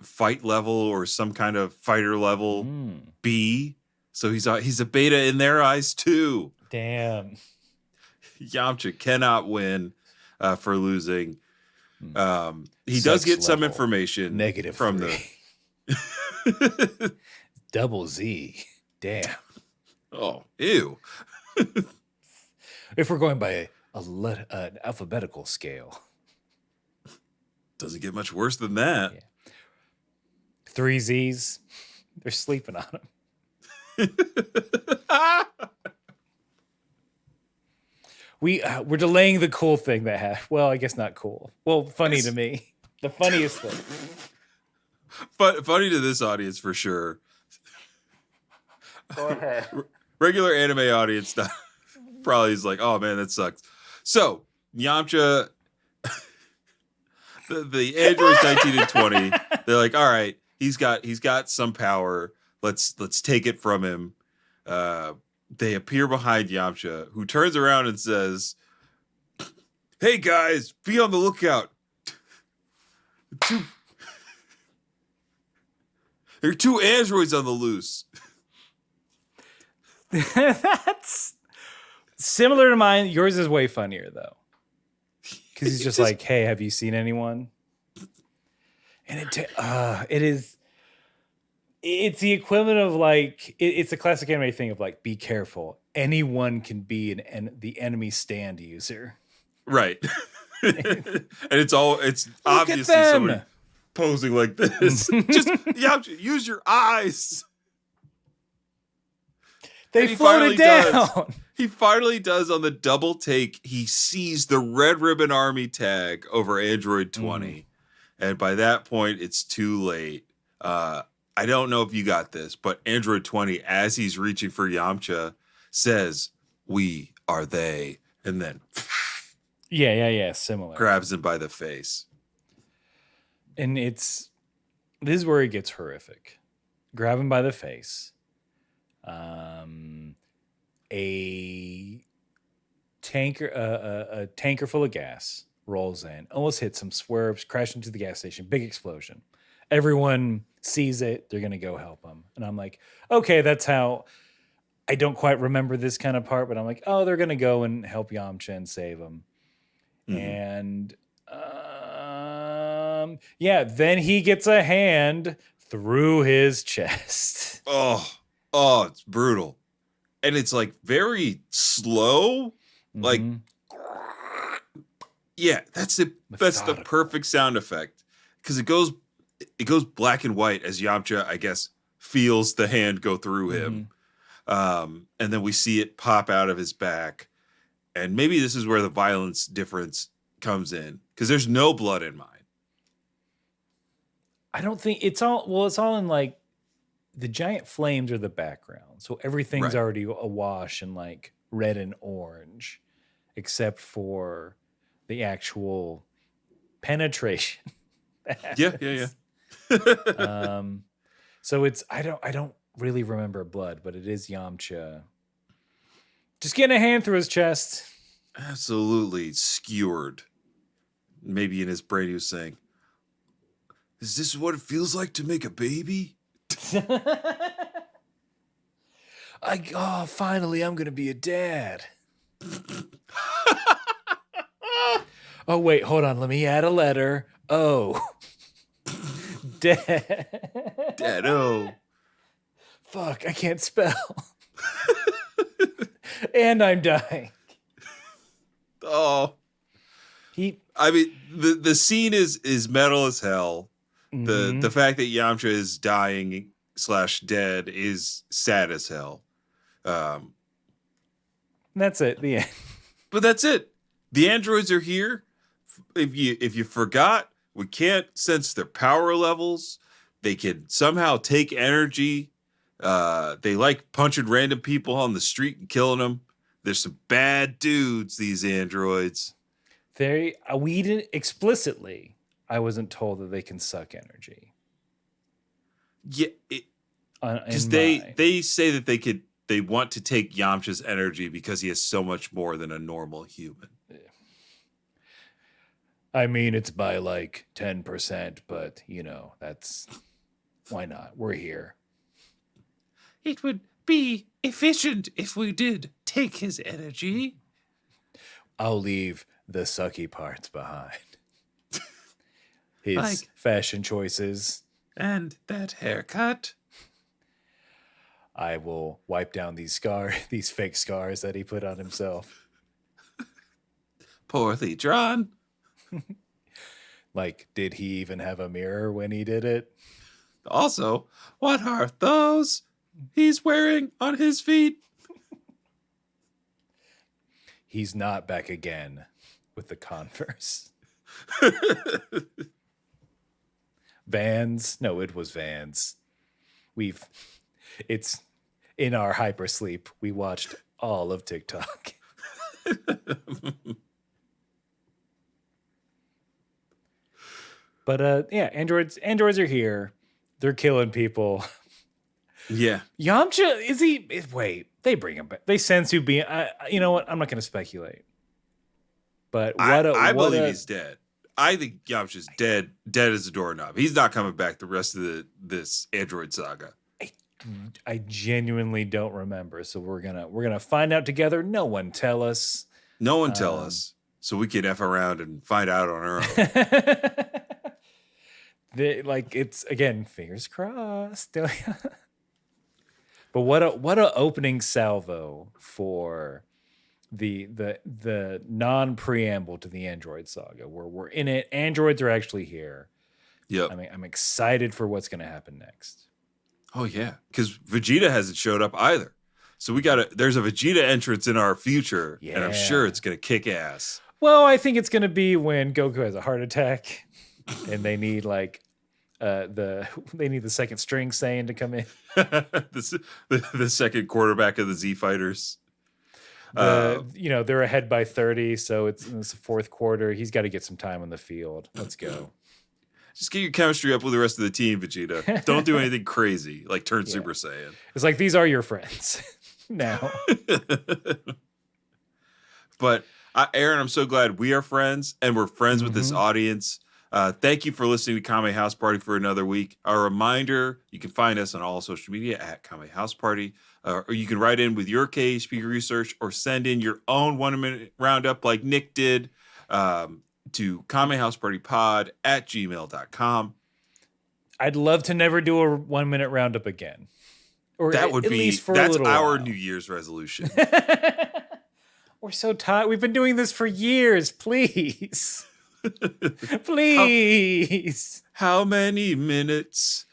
fight level or some kind of fighter level B. So he's a beta in their eyes too. Damn. Yamcha cannot win for losing. He Sex does get some level, information negative from 3. the Double Z. Damn. Oh, ew. If we're going by an alphabetical scale. Doesn't get much worse than that. Yeah. 3 Z's. They're sleeping on him. We're delaying the cool thing that happened. Well, I guess not cool. Well, funny to me. The funniest thing. But funny to this audience for sure. Go ahead. Regular anime audience probably is like, oh man, that sucks. So Yamcha, the androids 19 and 20, they're like, all right, he's got some power. Let's take it from him. They appear behind Yamcha, who turns around and says, "Hey guys, be on the lookout. There are 2 androids on the loose." That's similar to mine. Yours is way funnier though, because he's just like, "Hey, have you seen anyone?" And it is. It's the equivalent of like it's a classic anime thing of like, be careful. Anyone can be the enemy stand user, right? And it's obviously somebody posing like this. Just Yamcha, use your eyes. They floated down. He finally does on the double take. He sees the Red Ribbon Army tag over Android 20. And by that point, it's too late. I don't know if you got this, but Android 20, as he's reaching for Yamcha, says, "We are they." And then Yeah. Similar. grabs him by the face. And this is where it gets horrific. Grab him by the face. A a tanker full of gas rolls in, almost hits him, swerves, crashes into the gas station, big explosion. Everyone sees it. They're going to go help him. And I'm like, okay, that's how. I don't quite remember this kind of part, but I'm like, oh, they're going to go and help Yamcha and save him. And yeah, then he gets a hand through his chest. Oh, it's brutal. And it's like very slow. Like, yeah, that's the perfect sound effect. Because it goes black and white as Yamcha, I guess, feels the hand go through him. And then we see it pop out of his back. And maybe this is where the violence difference comes in. Because there's no blood in mine. I don't think it's all in like the giant flames are the background. So everything's already awash in like red and orange, except for the actual penetration. Yeah. So it's I don't really remember blood, but it is Yamcha just getting a hand through his chest. Absolutely skewered. Maybe in his brain he was saying, "Is this what it feels like to make a baby?" Finally, I'm gonna be a dad. Oh wait, hold on. Let me add a letter. Oh, dad. Dad-o. Fuck, I can't spell. And I'm dying. Oh. I mean, the scene is metal as hell. The fact that Yamcha is dying / dead is sad as hell. That's it. The end. But that's it. The androids are here. If you forgot, we can't sense their power levels. They can somehow take energy. They like punching random people on the street and killing them. There's some bad dudes, these androids. We didn't explicitly. I wasn't told that they can suck energy. Yeah, because they say that they want to take Yamcha's energy because he has so much more than a normal human. I mean, it's by like 10%, but that's why not? We're here. It would be efficient if we did take his energy. I'll leave the sucky parts behind. His fashion choices. And that haircut. I will wipe down these fake scars that he put on himself. Poorly drawn. Like, did he even have a mirror when he did it? Also, what are those he's wearing on his feet? He's not back again with the Converse. Vans? No, it was Vans. It's in our hypersleep. We watched all of TikTok. But yeah, androids are here. They're killing people. Yeah. Yamcha, wait, they bring him back. They Sensu being, you know what? I'm not going to speculate. But I believe he's dead. I think Yamcha's dead as a doorknob. He's not coming back the rest of this android saga. I genuinely don't remember. So we're gonna find out together. No one tell us. No one tell us. So we can F around and find out on our own. It's again, fingers crossed. But what a opening salvo for the non-preamble to the Android saga, where we're in it. Androids are actually here. Yeah. I mean, I'm excited for what's going to happen next. Oh yeah, because Vegeta hasn't showed up either. So there's a Vegeta entrance in our future, and I'm sure it's gonna kick ass. Well, I think it's gonna be when Goku has a heart attack, and they need they need the second string Saiyan to come in. the second quarterback of the Z Fighters. They're ahead by 30, so it's the fourth quarter. He's got to get some time on the field. Let's go. Just get your chemistry up with the rest of the team, Vegeta. Don't do anything crazy, like turn Super Saiyan. It's like, these are your friends now. But Aaron, I'm so glad we are friends and we're friends with this audience. Thank you for listening to Kame House Party for another week. A reminder, you can find us on all social media at Kame House Party, or you can write in with your KHP research or send in your own 1 minute roundup like Nick did to kamehousepartypod@gmail.com. I'd love to never do a 1 minute roundup again. Or That would at be, least for a that's little our while. New Year's resolution. We're so tired. We've been doing this for years. Please. Please. How many minutes?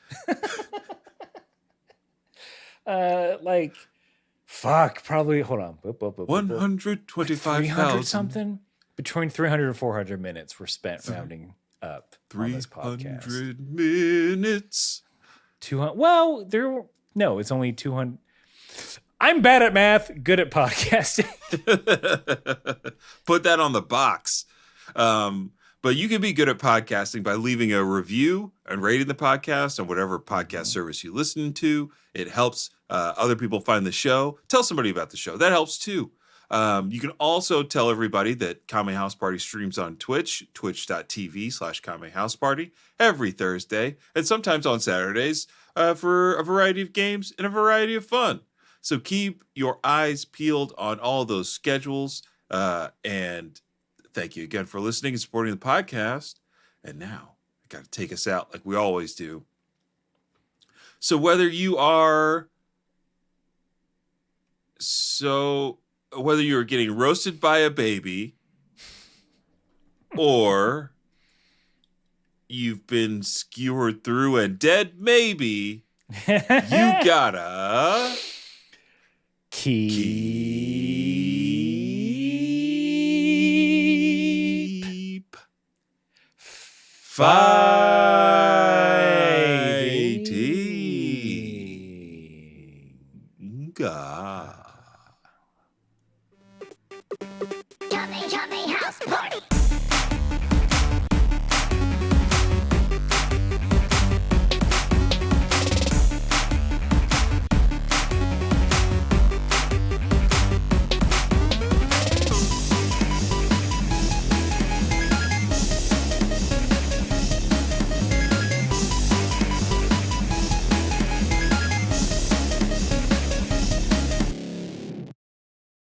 Like, fuck, probably, hold on. 125,000. 300 something? Between 300 and 400 minutes were spent rounding up on this podcast. 300 minutes. 200. Well, no, it's only 200. I'm bad at math, good at podcasting. Put that on the box. But you can be good at podcasting by leaving a review and rating the podcast on whatever podcast service you listen to. It helps other people find the show. Tell somebody about the show. That helps too. You can also tell everybody that Kame House Party streams on Twitch, twitch.tv/Kame House Party every Thursday, and sometimes on Saturdays for a variety of games and a variety of fun. So keep your eyes peeled on all those schedules. And thank you again for listening and supporting the podcast. And now I got to take us out like we always do. So whether you're getting roasted by a baby or you've been skewered through and dead, maybe you gotta keep fighting. God. Kame House Party!